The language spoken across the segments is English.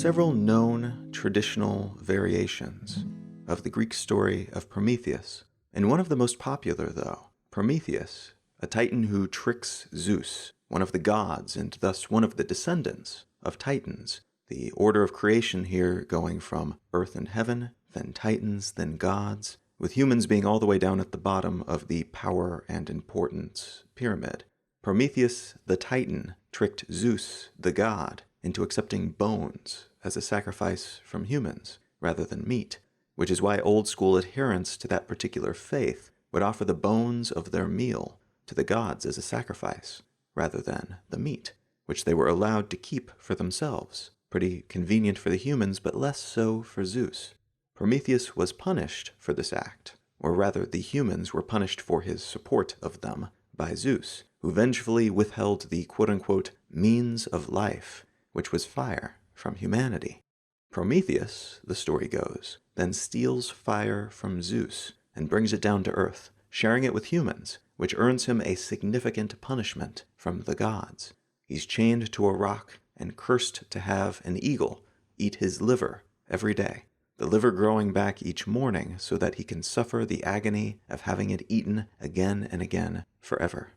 several known traditional variations of the Greek story of Prometheus, and one of the most popular, though, Prometheus, a titan who tricks Zeus, one of the gods and thus one of the descendants of Titans, the order of creation here going from earth and heaven, then Titans, then gods, with humans being all the way down at the bottom of the power and importance pyramid. Prometheus, the Titan, tricked Zeus, the god, into accepting bones as a sacrifice from humans rather than meat, which is why old-school adherents to that particular faith would offer the bones of their meal to the gods as a sacrifice rather than the meat, which they were allowed to keep for themselves. Pretty convenient for the humans, but less so for Zeus. Prometheus was punished for this act, or rather the humans were punished for his support of them by Zeus, who vengefully withheld the quote-unquote means of life, which was fire, from humanity. Prometheus, the story goes, then steals fire from Zeus and brings it down to earth, sharing it with humans, which earns him a significant punishment from the gods. He's chained to a rock and cursed to have an eagle eat his liver every day, the liver growing back each morning so that he can suffer the agony of having it eaten again and again forever.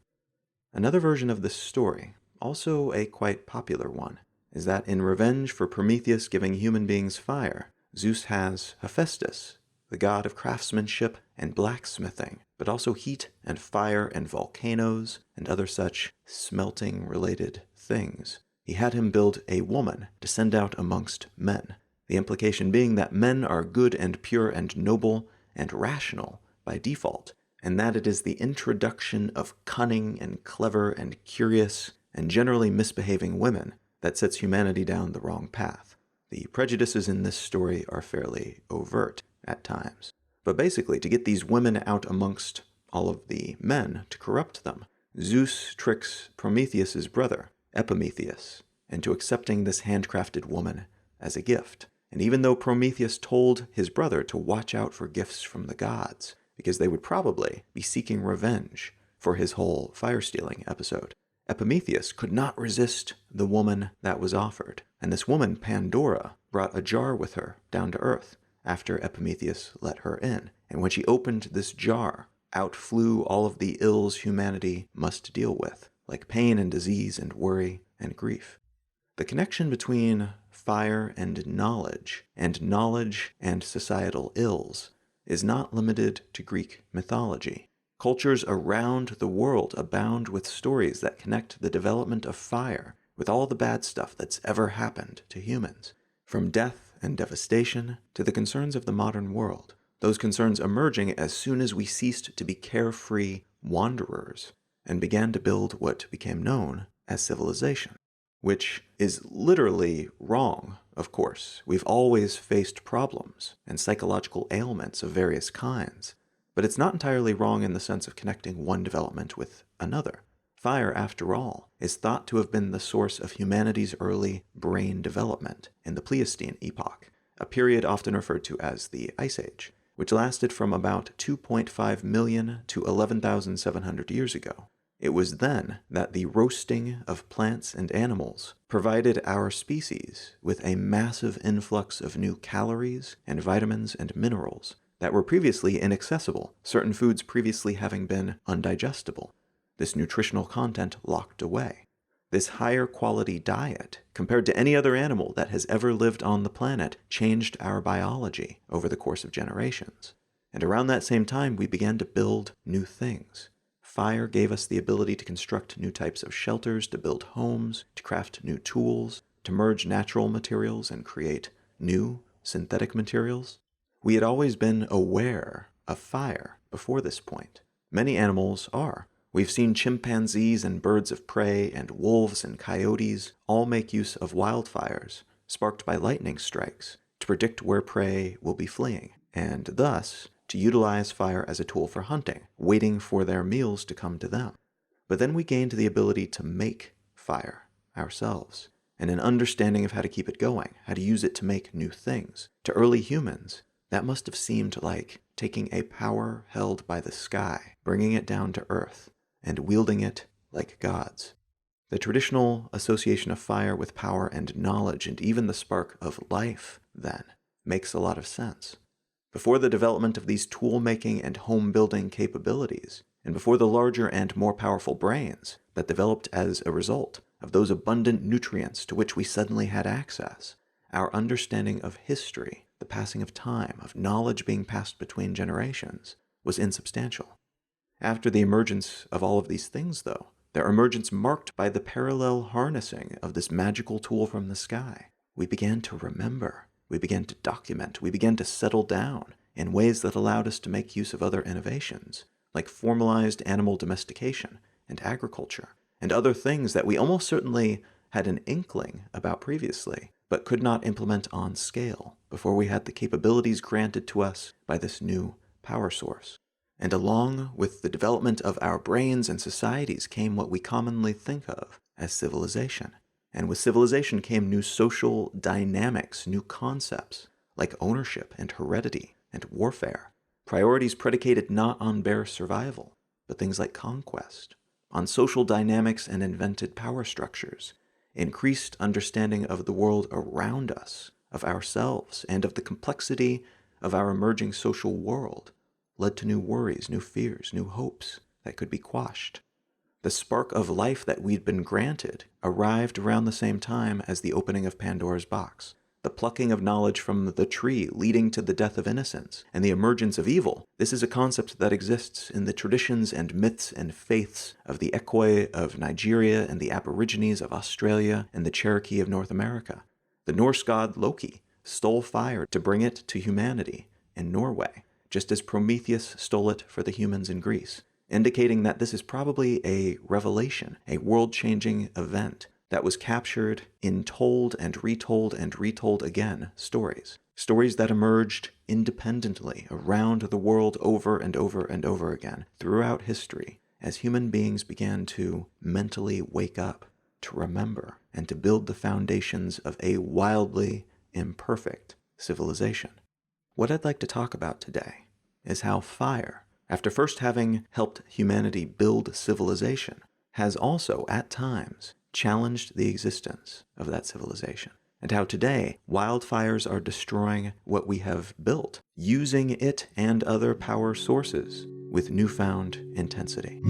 Another version of this story, also a quite popular one, is that in revenge for Prometheus giving human beings fire, Zeus has Hephaestus, the god of craftsmanship and blacksmithing, but also heat and fire and volcanoes and other such smelting-related things. He had him build a woman to send out amongst men, the implication being that men are good and pure and noble and rational by default, and that it is the introduction of cunning and clever and curious and generally misbehaving women that sets humanity down the wrong path. The prejudices in this story are fairly overt at times. But basically, to get these women out amongst all of the men to corrupt them, Zeus tricks Prometheus's brother, Epimetheus, into accepting this handcrafted woman as a gift. And even though Prometheus told his brother to watch out for gifts from the gods, because they would probably be seeking revenge for his whole fire-stealing episode, Epimetheus could not resist the woman that was offered, and this woman, Pandora, brought a jar with her down to earth after Epimetheus let her in, and when she opened this jar, out flew all of the ills humanity must deal with, like pain and disease and worry and grief. The connection between fire and knowledge and societal ills is not limited to Greek mythology. Cultures around the world abound with stories that connect the development of fire with all the bad stuff that's ever happened to humans, from death and devastation to the concerns of the modern world, those concerns emerging as soon as we ceased to be carefree wanderers and began to build what became known as civilization, which is literally wrong, of course. We've always faced problems and psychological ailments of various kinds, but it's not entirely wrong in the sense of connecting one development with another. Fire, after all, is thought to have been the source of humanity's early brain development in the Pleistocene epoch, a period often referred to as the Ice Age, which lasted from about 2.5 million to 11,700 years ago. It was then that the roasting of plants and animals provided our species with a massive influx of new calories and vitamins and minerals that were previously inaccessible, certain foods previously having been undigestible, this nutritional content locked away. This higher quality diet, compared to any other animal that has ever lived on the planet, changed our biology over the course of generations. And around that same time, we began to build new things. Fire gave us the ability to construct new types of shelters, to build homes, to craft new tools, to merge natural materials and create new synthetic materials. We had always been aware of fire before this point. Many animals are. We've seen chimpanzees and birds of prey and wolves and coyotes all make use of wildfires, sparked by lightning strikes, to predict where prey will be fleeing, and thus to utilize fire as a tool for hunting, waiting for their meals to come to them. But then we gained the ability to make fire ourselves, and an understanding of how to keep it going, how to use it to make new things. To early humans, that must have seemed like taking a power held by the sky, bringing it down to earth, and wielding it like gods. The traditional association of fire with power and knowledge and even the spark of life, then, makes a lot of sense. Before the development of these tool-making and home-building capabilities, and before the larger and more powerful brains that developed as a result of those abundant nutrients to which we suddenly had access, our understanding of history, the passing of time, of knowledge being passed between generations, was insubstantial. After the emergence of all of these things, though, their emergence marked by the parallel harnessing of this magical tool from the sky, we began to remember, we began to document, we began to settle down in ways that allowed us to make use of other innovations, like formalized animal domestication and agriculture, and other things that we almost certainly had an inkling about previously, but could not implement on scale before we had the capabilities granted to us by this new power source. And along with the development of our brains and societies came what we commonly think of as civilization. And with civilization came new social dynamics, new concepts, like ownership and heredity and warfare. Priorities predicated not on bare survival, but things like conquest, on social dynamics and invented power structures, increased understanding of the world around us, of ourselves, and of the complexity of our emerging social world, led to new worries, new fears, new hopes that could be quashed. The spark of life that we'd been granted arrived around the same time as the opening of Pandora's box, the plucking of knowledge from the tree leading to the death of innocence, and the emergence of evil. This is a concept that exists in the traditions and myths and faiths of the Ekoi of Nigeria and the Aborigines of Australia and the Cherokee of North America. The Norse god Loki stole fire to bring it to humanity in Norway, just as Prometheus stole it for the humans in Greece, indicating that this is probably a revelation, a world-changing event that was captured in told and retold again stories. Stories that emerged independently around the world over and over and over again throughout history as human beings began to mentally wake up, to remember, and to build the foundations of a wildly imperfect civilization. What I'd like to talk about today is how fire, after first having helped humanity build civilization, has also, at times, challenged the existence of that civilization, and how today wildfires are destroying what we have built, using it and other power sources with newfound intensity.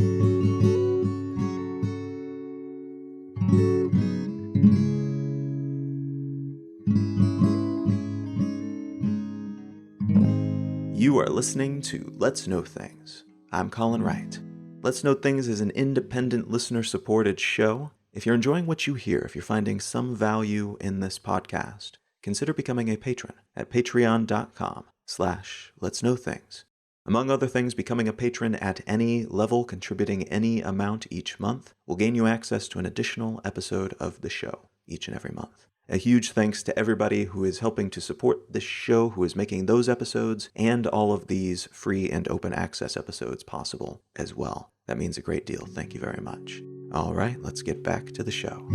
You are listening to Let's Know Things. I'm Colin Wright. Let's Know Things is an independent, listener-supported show. If you're enjoying what you hear, if you're finding some value in this podcast, consider becoming a patron at patreon.com/letsknowthings. Among other things, becoming a patron at any level, contributing any amount each month, will gain you access to an additional episode of the show each and every month. A huge thanks to everybody who is helping to support this show, who is making those episodes and all of these free and open access episodes possible as well. That means a great deal. Thank you very much. All right, let's get back to the show.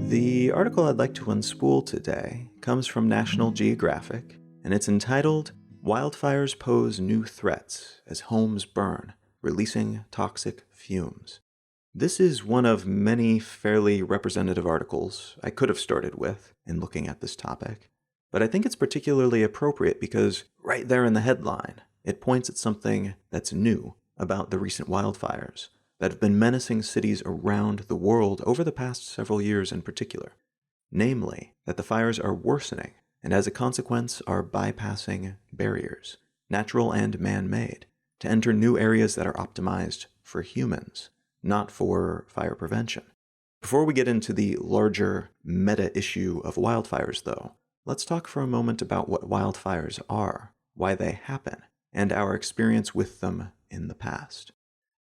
The article I'd like to unspool today comes from National Geographic, and it's entitled "Wildfires Pose New Threats as Homes Burn, Releasing Toxic Fumes." This is one of many fairly representative articles I could have started with in looking at this topic, but I think it's particularly appropriate because right there in the headline, it points at something that's new about the recent wildfires that have been menacing cities around the world over the past several years in particular. Namely, that the fires are worsening and as a consequence are bypassing barriers, natural and man-made, to enter new areas that are optimized for humans, not for fire prevention. Before we get into the larger meta-issue of wildfires, though, let's talk for a moment about what wildfires are, why they happen, and our experience with them in the past.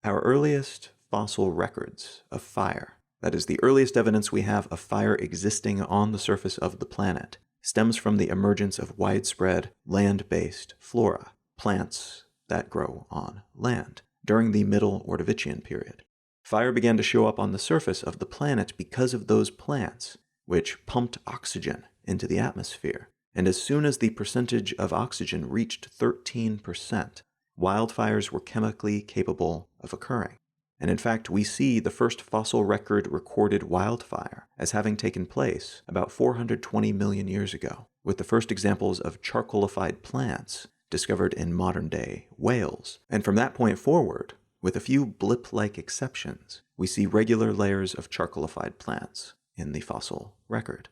Our earliest fossil records of fire, that is, the earliest evidence we have of fire existing on the surface of the planet, stems from the emergence of widespread land-based flora, plants that grow on land, during the Middle Ordovician period. Fire began to show up on the surface of the planet because of those plants, which pumped oxygen into the atmosphere, and as soon as the percentage of oxygen reached 13%, wildfires were chemically capable of occurring. And in fact, we see the first fossil record recorded wildfire as having taken place about 420 million years ago, with the first examples of charcoalified plants discovered in modern-day Wales. And from that point forward, with a few blip-like exceptions, we see regular layers of charcoalified plants in the fossil record.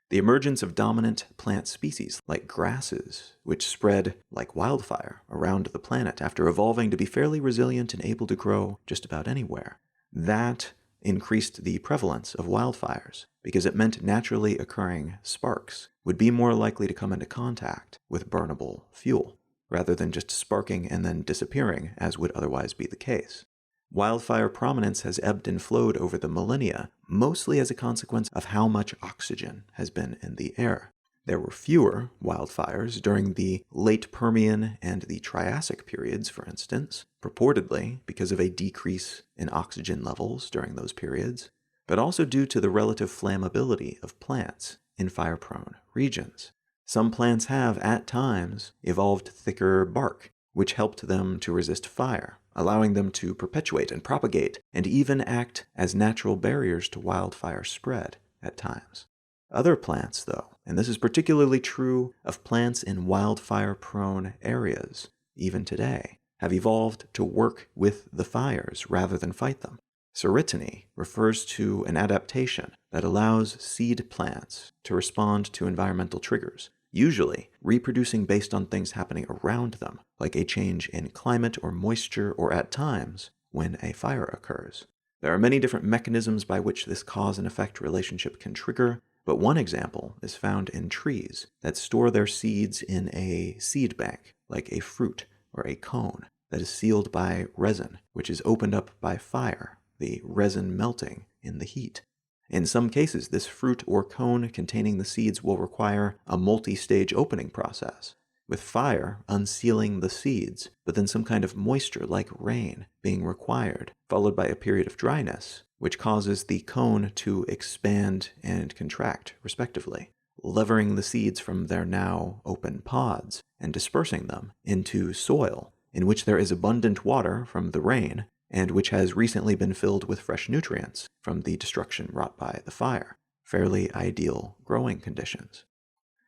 The emergence of dominant plant species like grasses, which spread like wildfire around the planet after evolving to be fairly resilient and able to grow just about anywhere, that increased the prevalence of wildfires because it meant naturally occurring sparks would be more likely to come into contact with burnable fuel, rather than just sparking and then disappearing as would otherwise be the case. Wildfire prominence has ebbed and flowed over the millennia, mostly as a consequence of how much oxygen has been in the air. There were fewer wildfires during the late Permian and the Triassic periods, for instance, purportedly because of a decrease in oxygen levels during those periods, but also due to the relative flammability of plants in fire-prone regions. Some plants have, at times, evolved thicker bark, which helped them to resist fire, allowing them to perpetuate and propagate, and even act as natural barriers to wildfire spread at times. Other plants, though, and this is particularly true of plants in wildfire-prone areas, even today, have evolved to work with the fires rather than fight them. Serotiny refers to an adaptation that allows seed plants to respond to environmental triggers, usually reproducing based on things happening around them, like a change in climate or moisture, or at times, when a fire occurs. There are many different mechanisms by which this cause and effect relationship can trigger, but one example is found in trees that store their seeds in a seed bank, like a fruit or a cone, that is sealed by resin, which is opened up by fire, the resin melting in the heat. In some cases, this fruit or cone containing the seeds will require a multi-stage opening process, with fire unsealing the seeds, but then some kind of moisture like rain being required, followed by a period of dryness, which causes the cone to expand and contract, respectively, levering the seeds from their now open pods and dispersing them into soil, in which there is abundant water from the rain, and which has recently been filled with fresh nutrients from the destruction wrought by the fire. Fairly ideal growing conditions.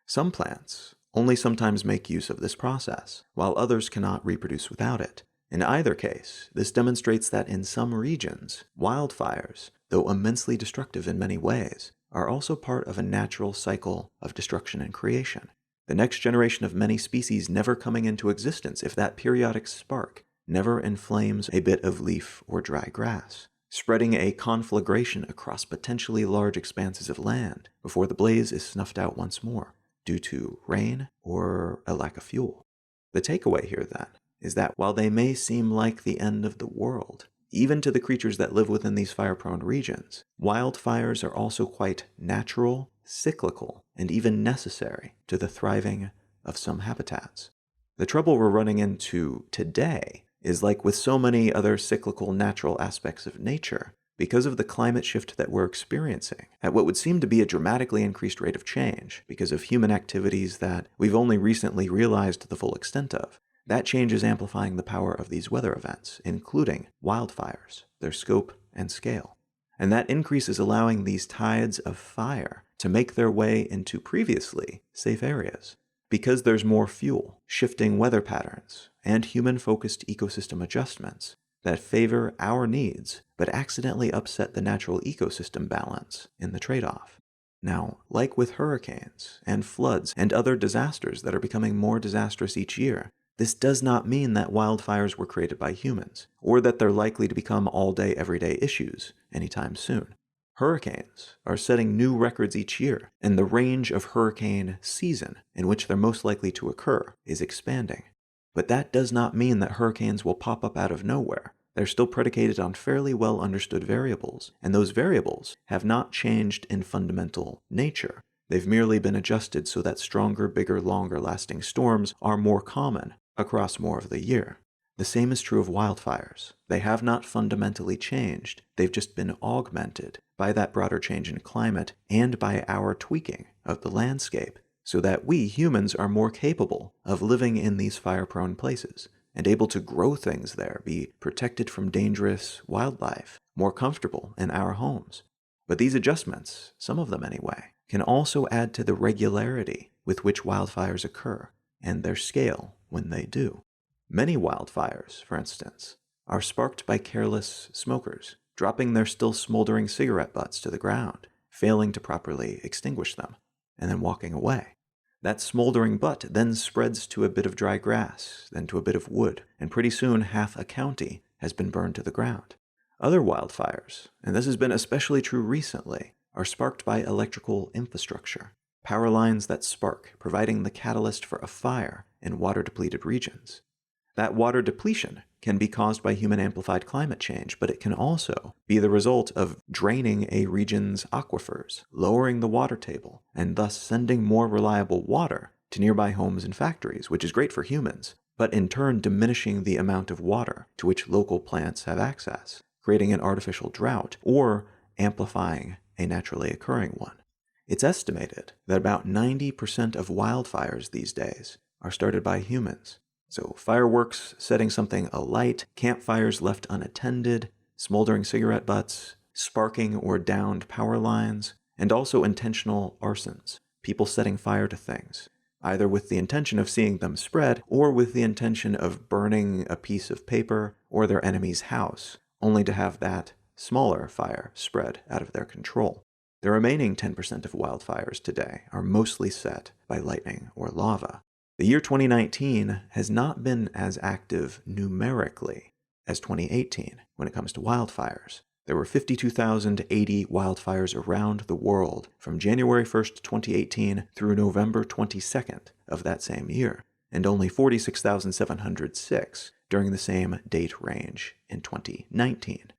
Some plants only sometimes make use of this process, while others cannot reproduce without it. In either case, this demonstrates that in some regions, wildfires, though immensely destructive in many ways, are also part of a natural cycle of destruction and creation. The next generation of many species never coming into existence if that periodic spark never inflames a bit of leaf or dry grass, spreading a conflagration across potentially large expanses of land before the blaze is snuffed out once more due to rain or a lack of fuel. The takeaway here, then, is that while they may seem like the end of the world, even to the creatures that live within these fire-prone regions, wildfires are also quite natural, cyclical, and even necessary to the thriving of some habitats. The trouble we're running into today is like with so many other cyclical natural aspects of nature, because of the climate shift that we're experiencing at what would seem to be a dramatically increased rate of change because of human activities that we've only recently realized the full extent of. That change is amplifying the power of these weather events, including wildfires, their scope and scale. And that increase is allowing these tides of fire to make their way into previously safe areas. Because there's more fuel, shifting weather patterns, and human-focused ecosystem adjustments that favor our needs but accidentally upset the natural ecosystem balance in the trade-off. Now, like with hurricanes and floods and other disasters that are becoming more disastrous each year, this does not mean that wildfires were created by humans, or that they're likely to become all-day, everyday issues anytime soon. Hurricanes are setting new records each year, and the range of hurricane season in which they're most likely to occur is expanding. But that does not mean that hurricanes will pop up out of nowhere. They're still predicated on fairly well understood variables, and those variables have not changed in fundamental nature. They've merely been adjusted so that stronger, bigger, longer lasting storms are more common across more of the year. The same is true of wildfires. They have not fundamentally changed. They've just been augmented by that broader change in climate and by our tweaking of the landscape so that we humans are more capable of living in these fire-prone places and able to grow things there, be protected from dangerous wildlife, more comfortable in our homes. But these adjustments, some of them anyway, can also add to the regularity with which wildfires occur and their scale when they do. Many wildfires, for instance, are sparked by careless smokers, dropping their still smoldering cigarette butts to the ground, failing to properly extinguish them, and then walking away. That smoldering butt then spreads to a bit of dry grass, then to a bit of wood, and pretty soon half a county has been burned to the ground. Other wildfires, and this has been especially true recently, are sparked by electrical infrastructure, power lines that spark, providing the catalyst for a fire in water-depleted regions. That water depletion can be caused by human-amplified climate change, but it can also be the result of draining a region's aquifers, lowering the water table, and thus sending more reliable water to nearby homes and factories, which is great for humans, but in turn diminishing the amount of water to which local plants have access, creating an artificial drought or amplifying a naturally occurring one. It's estimated that about 90% of wildfires these days are started by humans. So fireworks setting something alight, campfires left unattended, smoldering cigarette butts, sparking or downed power lines, and also intentional arsons, people setting fire to things, either with the intention of seeing them spread or with the intention of burning a piece of paper or their enemy's house, only to have that smaller fire spread out of their control. The remaining 10% of wildfires today are mostly set by lightning or lava. The year 2019 has not been as active numerically as 2018 when it comes to wildfires. There were 52,080 wildfires around the world from January 1st, 2018 through November 22nd of that same year, and only 46,706 during the same date range in 2019.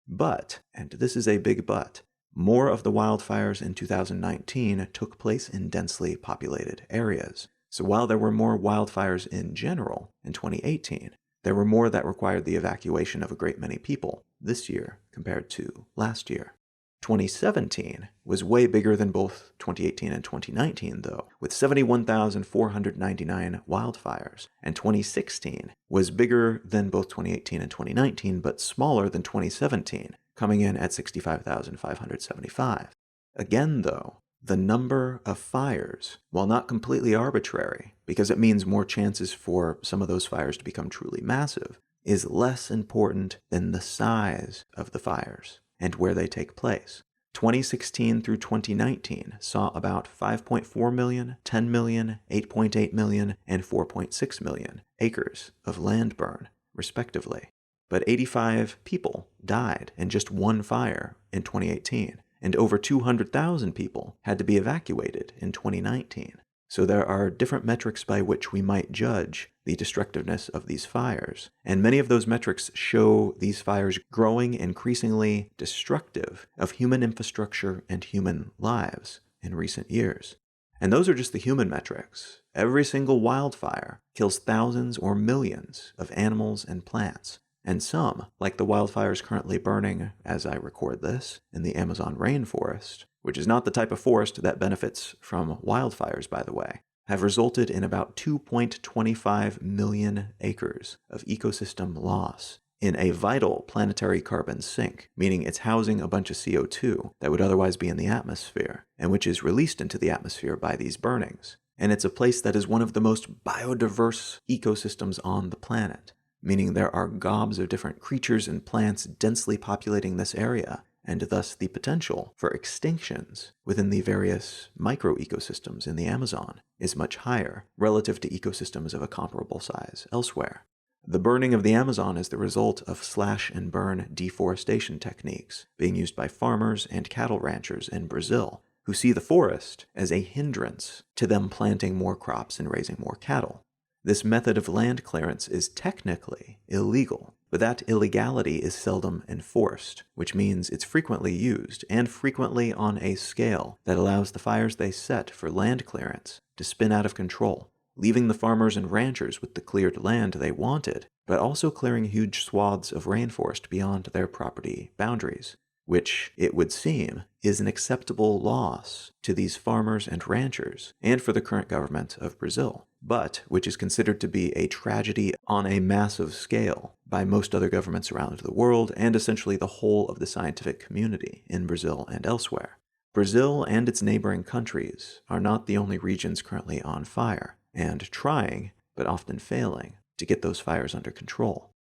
But, and this is a big but, more of the wildfires in 2019 took place in densely populated areas. So while there were more wildfires in general in 2018, there were more that required the evacuation of a great many people this year compared to last year. 2017 was way bigger than both 2018 and 2019, though, with 71,499 wildfires, and 2016 was bigger than both 2018 and 2019, but smaller than 2017, coming in at 65,575. Again, though, the number of fires, while not completely arbitrary, because it means more chances for some of those fires to become truly massive, is less important than the size of the fires and where they take place. 2016 through 2019 saw about 5.4 million, 10 million, 8.8 million, and 4.6 million acres of land burn, respectively. But 85 people died in just one fire in 2018. And over 200,000 people had to be evacuated in 2019. So there are different metrics by which we might judge the destructiveness of these fires, and many of those metrics show these fires growing increasingly destructive of human infrastructure and human lives in recent years. And those are just the human metrics. Every single wildfire kills thousands or millions of animals and plants. And some, like the wildfires currently burning, as I record this, in the Amazon rainforest, which is not the type of forest that benefits from wildfires, by the way, have resulted in about 2.25 million acres of ecosystem loss in a vital planetary carbon sink, meaning it's housing a bunch of CO2 that would otherwise be in the atmosphere, and which is released into the atmosphere by these burnings. And it's a place that is one of the most biodiverse ecosystems on the planet, meaning there are gobs of different creatures and plants densely populating this area, and thus the potential for extinctions within the various micro-ecosystems in the Amazon is much higher relative to ecosystems of a comparable size elsewhere. The burning of the Amazon is the result of slash-and-burn deforestation techniques being used by farmers and cattle ranchers in Brazil, who see the forest as a hindrance to them planting more crops and raising more cattle. This method of land clearance is technically illegal, but that illegality is seldom enforced, which means it's frequently used, and frequently on a scale that allows the fires they set for land clearance to spin out of control, leaving the farmers and ranchers with the cleared land they wanted, but also clearing huge swaths of rainforest beyond their property boundaries, which, it would seem, is an acceptable loss to these farmers and ranchers, and for the current government of Brazil, but which is considered to be a tragedy on a massive scale by most other governments around the world and essentially the whole of the scientific community in Brazil and elsewhere. Brazil and its neighboring countries are not the only regions currently on fire, and trying, but often failing, to get those fires under control.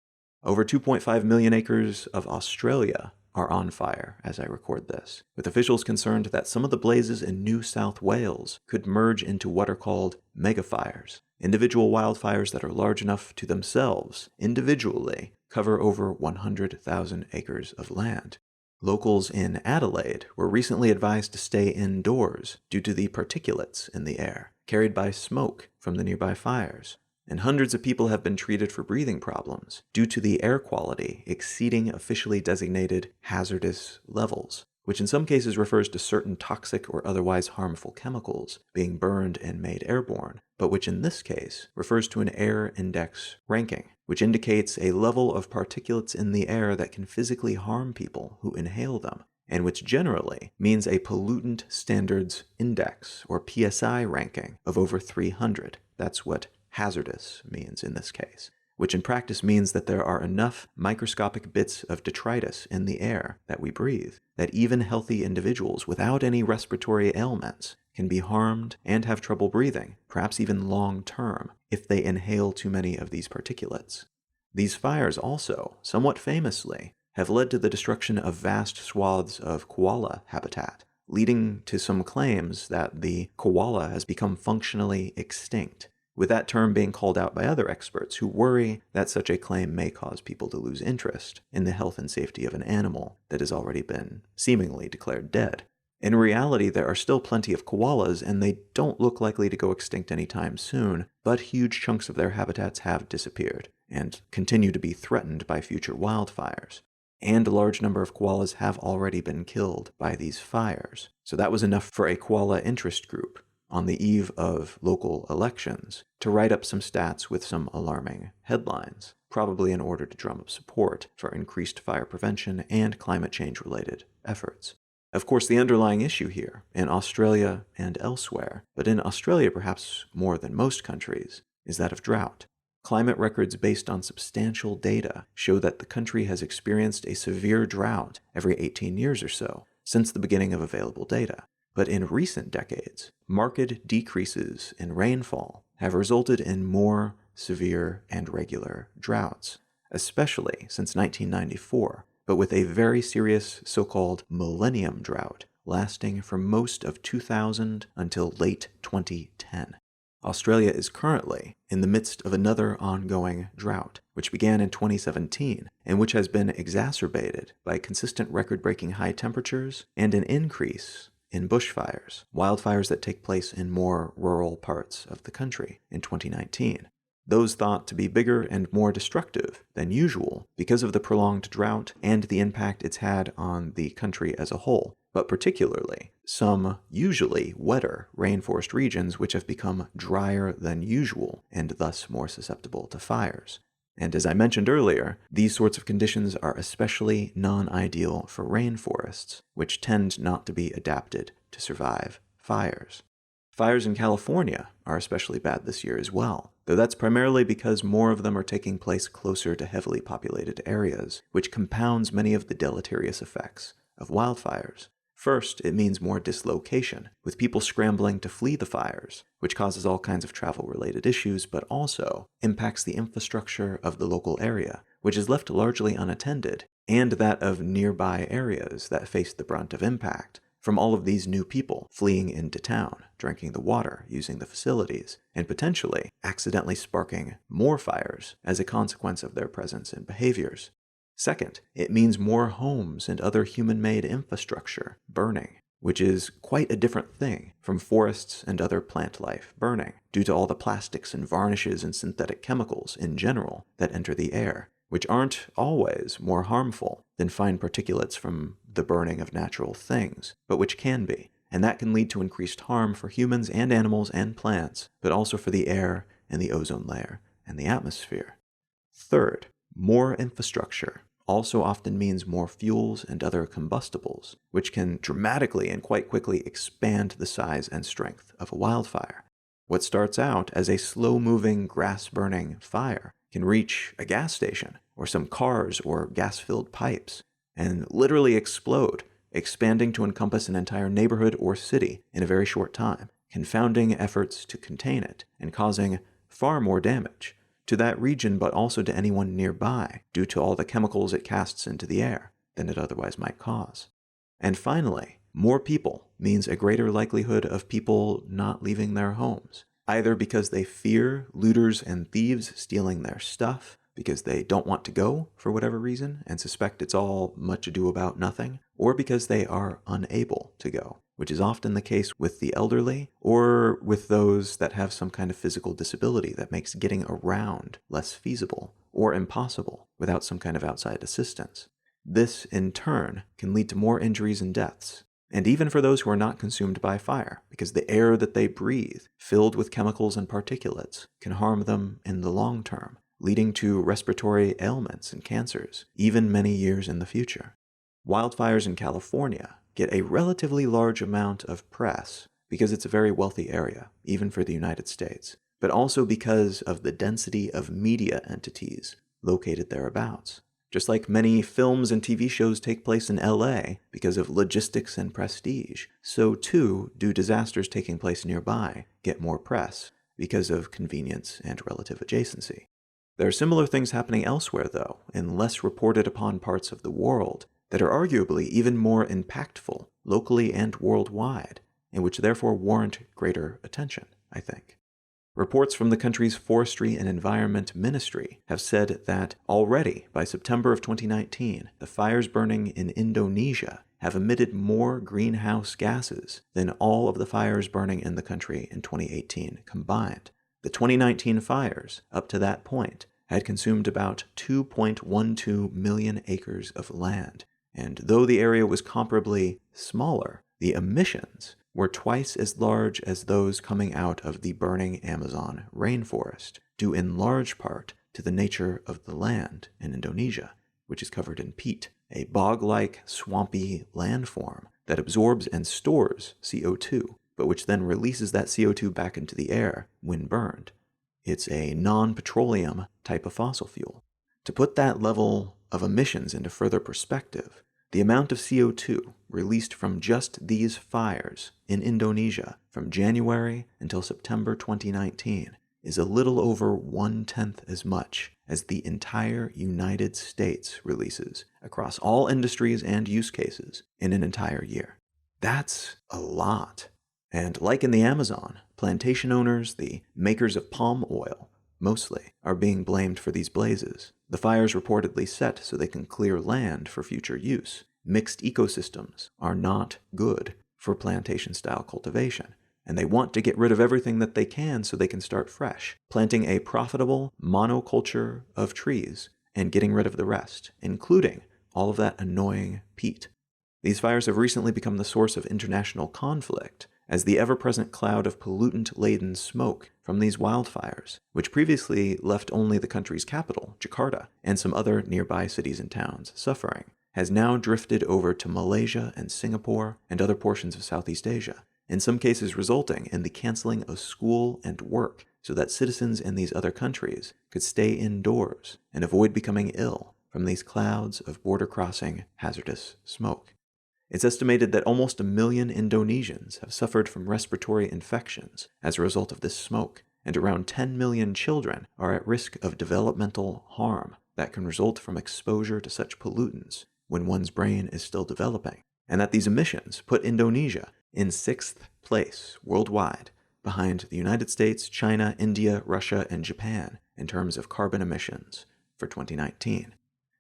Over 2.5 million acres of Australia are on fire as I record this, with officials concerned that some of the blazes in New South Wales could merge into what are called megafires, individual wildfires that are large enough to themselves, individually, cover over 100,000 acres of land. Locals in Adelaide were recently advised to stay indoors due to the particulates in the air, carried by smoke from the nearby fires. And hundreds of people have been treated for breathing problems due to the air quality exceeding officially designated hazardous levels, which in some cases refers to certain toxic or otherwise harmful chemicals being burned and made airborne, but which in this case refers to an air index ranking, which indicates a level of particulates in the air that can physically harm people who inhale them, and which generally means a pollutant standards index, or PSI ranking, of over 300. That's what hazardous means in this case, which in practice means that there are enough microscopic bits of detritus in the air that we breathe that even healthy individuals without any respiratory ailments can be harmed and have trouble breathing, perhaps even long-term, if they inhale too many of these particulates. These fires also, somewhat famously, have led to the destruction of vast swaths of koala habitat, leading to some claims that the koala has become functionally extinct, with that term being called out by other experts who worry that such a claim may cause people to lose interest in the health and safety of an animal that has already been seemingly declared dead. In reality, there are still plenty of koalas, and they don't look likely to go extinct anytime soon, but huge chunks of their habitats have disappeared and continue to be threatened by future wildfires. And a large number of koalas have already been killed by these fires. So that was enough for a koala interest group on the eve of local elections to write up some stats with some alarming headlines, probably in order to drum up support for increased fire prevention and climate change-related efforts. Of course, the underlying issue here, in Australia and elsewhere, but in Australia perhaps more than most countries, is that of drought. Climate records based on substantial data show that the country has experienced a severe drought every 18 years or so since the beginning of available data. But in recent decades, marked decreases in rainfall have resulted in more severe and regular droughts, especially since 1994, but with a very serious so-called millennium drought lasting from most of 2000 until late 2010. Australia is currently in the midst of another ongoing drought, which began in 2017 and which has been exacerbated by consistent record-breaking high temperatures and an increase in bushfires, wildfires that take place in more rural parts of the country in 2019. Those thought to be bigger and more destructive than usual because of the prolonged drought and the impact it's had on the country as a whole, but particularly some usually wetter rainforest regions which have become drier than usual and thus more susceptible to fires. And as I mentioned earlier, these sorts of conditions are especially non-ideal for rainforests, which tend not to be adapted to survive fires. Fires in California are especially bad this year as well, though that's primarily because more of them are taking place closer to heavily populated areas, which compounds many of the deleterious effects of wildfires. First, it means more dislocation, with people scrambling to flee the fires, which causes all kinds of travel-related issues, but also impacts the infrastructure of the local area, which is left largely unattended, and that of nearby areas that face the brunt of impact from all of these new people fleeing into town, drinking the water, using the facilities, and potentially accidentally sparking more fires as a consequence of their presence and behaviors. Second, it means more homes and other human-made infrastructure burning, which is quite a different thing from forests and other plant life burning, due to all the plastics and varnishes and synthetic chemicals in general that enter the air, which aren't always more harmful than fine particulates from the burning of natural things, but which can be, and that can lead to increased harm for humans and animals and plants, but also for the air and the ozone layer and the atmosphere. Third, more infrastructure also often means more fuels and other combustibles, which can dramatically and quite quickly expand the size and strength of a wildfire. What starts out as a slow-moving, grass-burning fire can reach a gas station or some cars or gas-filled pipes and literally explode, expanding to encompass an entire neighborhood or city in a very short time, confounding efforts to contain it and causing far more damage to that region but also to anyone nearby due to all the chemicals it casts into the air than it otherwise might cause. And finally, more people means a greater likelihood of people not leaving their homes, either because they fear looters and thieves stealing their stuff, because they don't want to go for whatever reason and suspect it's all much ado about nothing, or because they are unable to go, which is often the case with the elderly or with those that have some kind of physical disability that makes getting around less feasible or impossible without some kind of outside assistance. This, in turn, can lead to more injuries and deaths, and even for those who are not consumed by fire, because the air that they breathe, filled with chemicals and particulates, can harm them in the long term, leading to respiratory ailments and cancers, even many years in the future. Wildfires in California get a relatively large amount of press because it's a very wealthy area, even for the United States, but also because of the density of media entities located thereabouts. Just like many films and TV shows take place in LA because of logistics and prestige, so too do disasters taking place nearby get more press because of convenience and relative adjacency. There are similar things happening elsewhere, though, in less reported upon parts of the world that are arguably even more impactful locally and worldwide, and which therefore warrant greater attention, I think. Reports from the country's Forestry and Environment Ministry have said that already by September of 2019, the fires burning in Indonesia have emitted more greenhouse gases than all of the fires burning in the country in 2018 combined. The 2019 fires, up to that point, had consumed about 2.12 million acres of land, and though the area was comparably smaller, the emissions were twice as large as those coming out of the burning Amazon rainforest, due in large part to the nature of the land in Indonesia, which is covered in peat, a bog-like, swampy landform that absorbs and stores CO2, but which then releases that CO2 back into the air when burned. It's a non-petroleum type of fossil fuel. To put that level of emissions into further perspective, the amount of CO2 released from just these fires in Indonesia from January until September 2019 is a little over 1/10 as much as the entire United States releases across all industries and use cases in an entire year. That's a lot. And like in the Amazon, plantation owners, the makers of palm oil, mostly, are being blamed for these blazes. The fires reportedly set so they can clear land for future use. Mixed ecosystems are not good for plantation-style cultivation, and they want to get rid of everything that they can so they can start fresh, planting a profitable monoculture of trees and getting rid of the rest, including all of that annoying peat. These fires have recently become the source of international conflict, as the ever-present cloud of pollutant-laden smoke from these wildfires, which previously left only the country's capital, Jakarta, and some other nearby cities and towns suffering, has now drifted over to Malaysia and Singapore and other portions of Southeast Asia, in some cases resulting in the canceling of school and work so that citizens in these other countries could stay indoors and avoid becoming ill from these clouds of border-crossing hazardous smoke. It's estimated that almost 1 million Indonesians have suffered from respiratory infections as a result of this smoke, and around 10 million children are at risk of developmental harm that can result from exposure to such pollutants when one's brain is still developing, and that these emissions put Indonesia in 6th place worldwide, behind the United States, China, India, Russia, and Japan in terms of carbon emissions for 2019.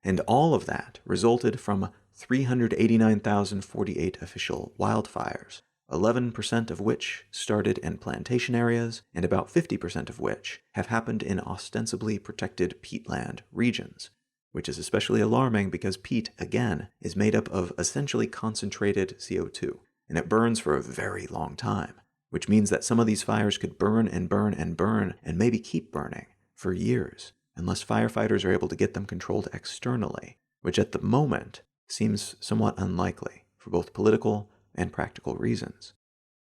And all of that resulted from 389,048 official wildfires, 11% of which started in plantation areas, and about 50% of which have happened in ostensibly protected peatland regions, which is especially alarming because peat, again, is made up of essentially concentrated CO2, and it burns for a very long time, which means that some of these fires could burn and burn and burn and maybe keep burning for years, unless firefighters are able to get them controlled externally, which at the moment seems somewhat unlikely for both political and practical reasons.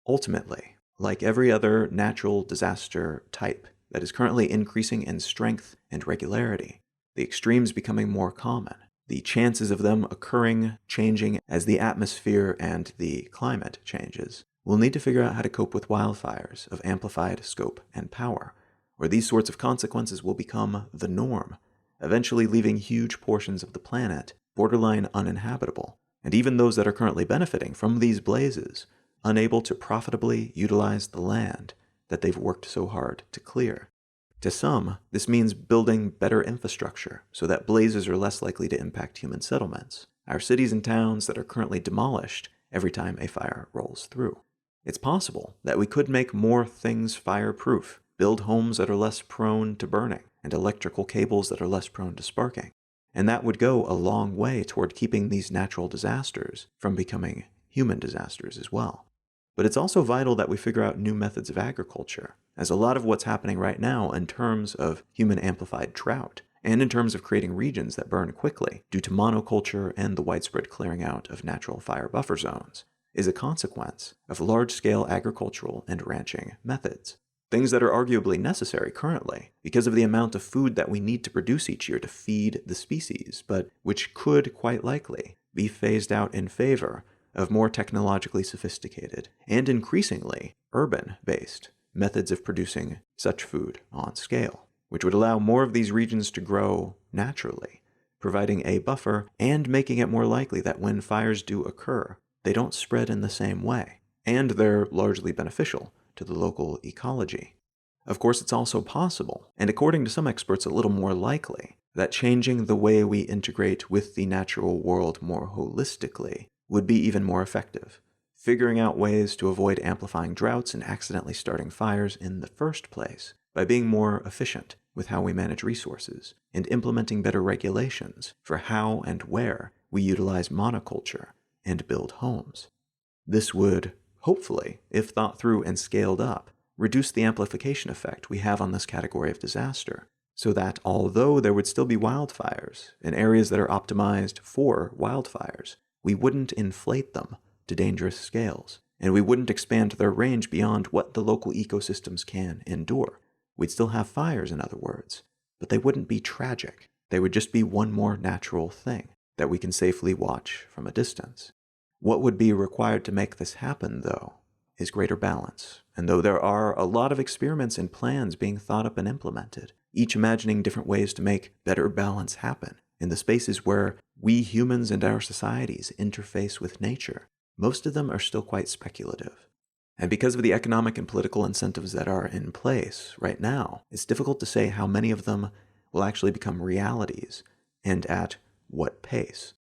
Ultimately, like every other natural disaster type that is currently increasing in strength and regularity, the extremes becoming more common, the chances of them occurring changing as the atmosphere and the climate changes, we'll need to figure out how to cope with wildfires of amplified scope and power, where these sorts of consequences will become the norm, eventually leaving huge portions of the planet borderline uninhabitable, and even those that are currently benefiting from these blazes unable to profitably utilize the land that they've worked so hard to clear. To some, this means building better infrastructure so that blazes are less likely to impact human settlements, our cities and towns that are currently demolished every time a fire rolls through. It's possible that we could make more things fireproof, build homes that are less prone to burning, and electrical cables that are less prone to sparking. And that would go a long way toward keeping these natural disasters from becoming human disasters as well. But it's also vital that we figure out new methods of agriculture, as a lot of what's happening right now in terms of human-amplified drought, and in terms of creating regions that burn quickly due to monoculture and the widespread clearing out of natural fire buffer zones, is a consequence of large-scale agricultural and ranching methods. Things that are arguably necessary currently because of the amount of food that we need to produce each year to feed the species, but which could quite likely be phased out in favor of more technologically sophisticated and increasingly urban-based methods of producing such food on scale, which would allow more of these regions to grow naturally, providing a buffer and making it more likely that when fires do occur, they don't spread in the same way, and they're largely beneficial to the local ecology. Of course, it's also possible, and according to some experts a little more likely, that changing the way we integrate with the natural world more holistically would be even more effective, figuring out ways to avoid amplifying droughts and accidentally starting fires in the first place by being more efficient with how we manage resources and implementing better regulations for how and where we utilize monoculture and build homes. This would, hopefully, if thought through and scaled up, reduce the amplification effect we have on this category of disaster, so that although there would still be wildfires in areas that are optimized for wildfires, we wouldn't inflate them to dangerous scales, and we wouldn't expand their range beyond what the local ecosystems can endure. We'd still have fires, in other words, but they wouldn't be tragic. They would just be one more natural thing that we can safely watch from a distance. What would be required to make this happen, though, is greater balance. And though there are a lot of experiments and plans being thought up and implemented, each imagining different ways to make better balance happen in the spaces where we humans and our societies interface with nature, most of them are still quite speculative. And because of the economic and political incentives that are in place right now, it's difficult to say how many of them will actually become realities and at what pace.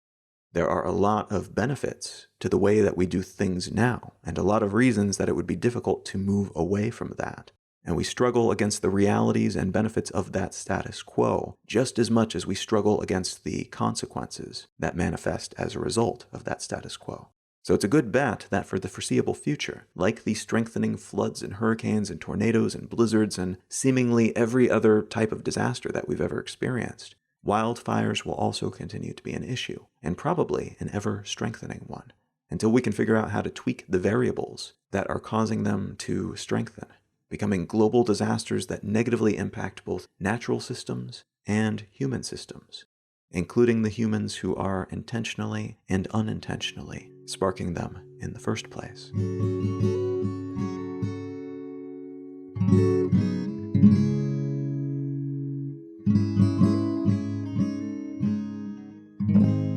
There are a lot of benefits to the way that we do things now, and a lot of reasons that it would be difficult to move away from that. And we struggle against the realities and benefits of that status quo just as much as we struggle against the consequences that manifest as a result of that status quo. So it's a good bet that for the foreseeable future, like the strengthening floods and hurricanes and tornadoes and blizzards and seemingly every other type of disaster that we've ever experienced, wildfires will also continue to be an issue, and probably an ever-strengthening one, until we can figure out how to tweak the variables that are causing them to strengthen, becoming global disasters that negatively impact both natural systems and human systems, including the humans who are intentionally and unintentionally sparking them in the first place.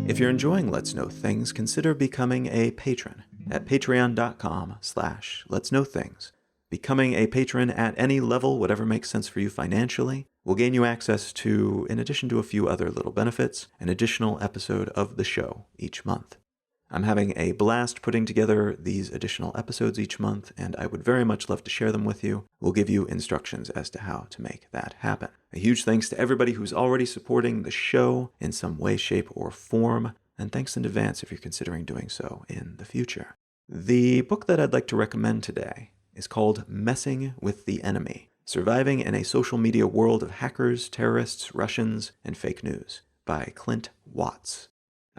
If you're enjoying Let's Know Things, consider becoming a patron at patreon.com/letsknowthings. Becoming a patron at any level, whatever makes sense for you financially, will gain you access to, in addition to a few other little benefits, an additional episode of the show each month. I'm having a blast putting together these additional episodes each month, and I would very much love to share them with you. We'll give you instructions as to how to make that happen. A huge thanks to everybody who's already supporting the show in some way, shape, or form, and thanks in advance if you're considering doing so in the future. The book that I'd like to recommend today is called Messing with the Enemy: Surviving in a Social Media World of Hackers, Terrorists, Russians, and Fake News by Clint Watts.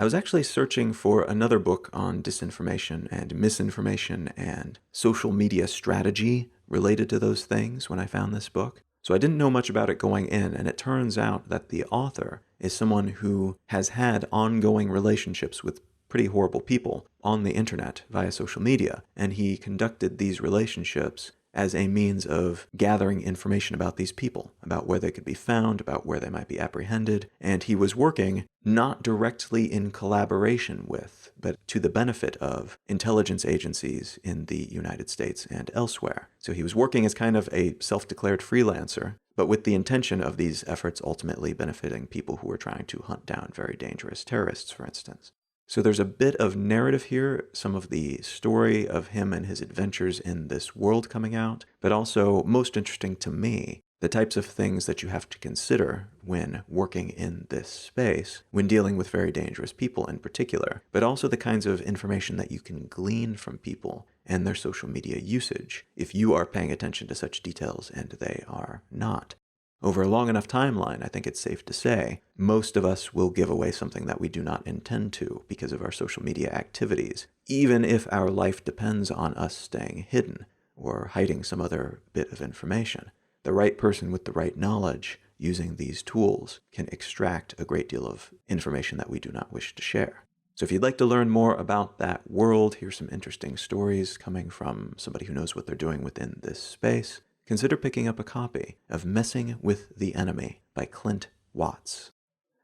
I was actually searching for another book on disinformation and misinformation and social media strategy related to those things when I found this book. So I didn't know much about it going in, and it turns out that the author is someone who has had ongoing relationships with pretty horrible people on the internet via social media, and he conducted these relationships as a means of gathering information about these people, about where they could be found, about where they might be apprehended, and he was working not directly in collaboration with, but to the benefit of intelligence agencies in the United States and elsewhere. So he was working as kind of a self-declared freelancer, but with the intention of these efforts ultimately benefiting people who were trying to hunt down very dangerous terrorists, for instance. So there's a bit of narrative here, some of the story of him and his adventures in this world coming out, but also, most interesting to me, the types of things that you have to consider when working in this space, when dealing with very dangerous people in particular, but also the kinds of information that you can glean from people and their social media usage, if you are paying attention to such details and they are not. Over a long enough timeline, I think it's safe to say, most of us will give away something that we do not intend to because of our social media activities, even if our life depends on us staying hidden or hiding some other bit of information. The right person with the right knowledge using these tools can extract a great deal of information that we do not wish to share. So if you'd like to learn more about that world, here's some interesting stories coming from somebody who knows what they're doing within this space, consider picking up a copy of Messing with the Enemy by Clint Watts.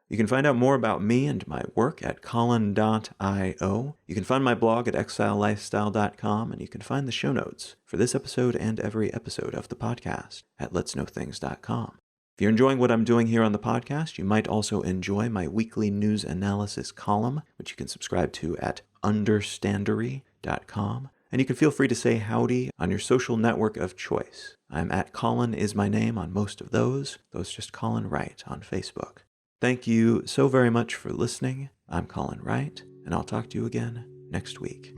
You can find out more about me and my work at Colin.io. You can find my blog at exilelifestyle.com, and you can find the show notes for this episode and every episode of the podcast at letsknowthings.com. If you're enjoying what I'm doing here on the podcast, you might also enjoy my weekly news analysis column, which you can subscribe to at understandery.com. And you can feel free to say howdy on your social network of choice. I'm at Colin is my name on most of those. Those just Colin Wright on Facebook. Thank you so very much for listening. I'm Colin Wright, and I'll talk to you again next week.